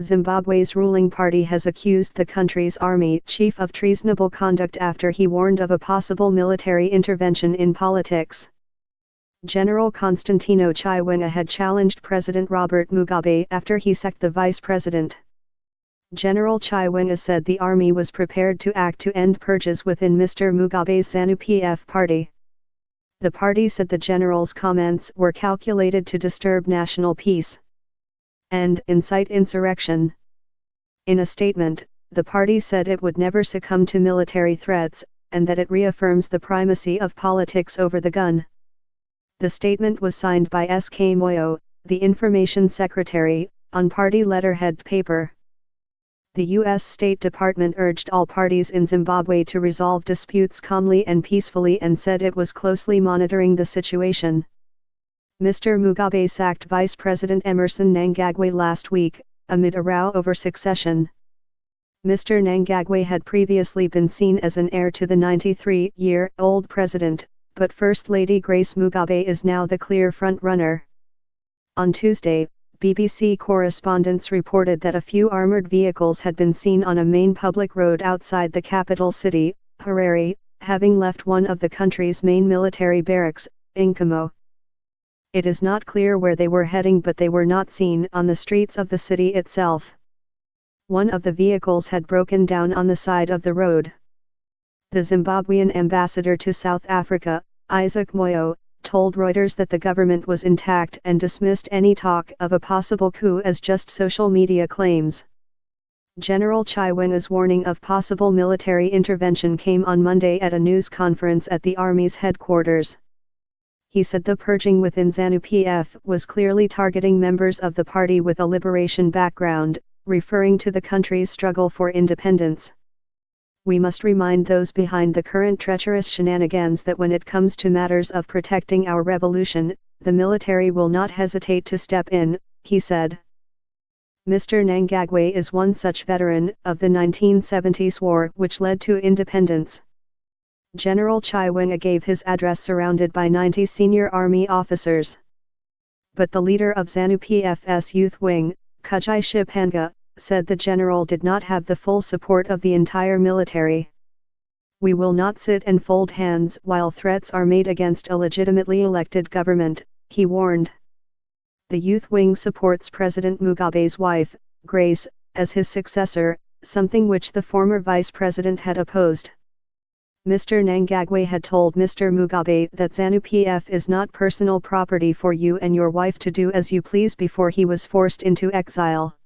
Zimbabwe's ruling party has accused the country's army chief of treasonable conduct after he warned of a possible military intervention in politics. General Constantino Chiwenga had challenged President Robert Mugabe after he sacked the vice president. General Chiwenga said the army was prepared to act to end purges within Mr. Mugabe's ZANU-PF party. The party said the general's comments were calculated to disturb national peace and incite insurrection. In a statement, the party said it would never succumb to military threats, and that it reaffirms the primacy of politics over the gun. The statement was signed by S.K. Moyo, the information secretary, on party letterhead paper. The U.S. State Department urged all parties in Zimbabwe to resolve disputes calmly and peacefully and said it was closely monitoring the situation. Mr. Mugabe sacked Vice President Emmerson Mnangagwa last week, amid a row over succession. Mr. Mnangagwa had previously been seen as an heir to the 93-year-old president, but First Lady Grace Mugabe is now the clear front-runner. On Tuesday, BBC correspondents reported that a few armoured vehicles had been seen on a main public road outside the capital city, Harare, having left one of the country's main military barracks, Nkamo. It is not clear where they were heading, but they were not seen on the streets of the city itself. One of the vehicles had broken down on the side of the road. The Zimbabwean ambassador to South Africa, Isaac Moyo, told Reuters that the government was intact and dismissed any talk of a possible coup as just social media claims. General Chiwenga's warning of possible military intervention came on Monday at a news conference at the Army's headquarters. He said the purging within ZANU-PF was clearly targeting members of the party with a liberation background, referring to the country's struggle for independence. We must remind those behind the current treacherous shenanigans that when it comes to matters of protecting our revolution, the military will not hesitate to step in, he said. Mr. Mnangagwa is one such veteran of the 1970s war which led to independence. General Chiwenga gave his address surrounded by 90 senior army officers. But the leader of ZANU-PF's youth wing, Kujai Shipanga, said the general did not have the full support of the entire military. We will not sit and fold hands while threats are made against a legitimately elected government, he warned. The youth wing supports President Mugabe's wife, Grace, as his successor, something which the former vice president had opposed. Mr. Mnangagwa had told Mr. Mugabe that ZANU-PF is not personal property for you and your wife to do as you please before he was forced into exile.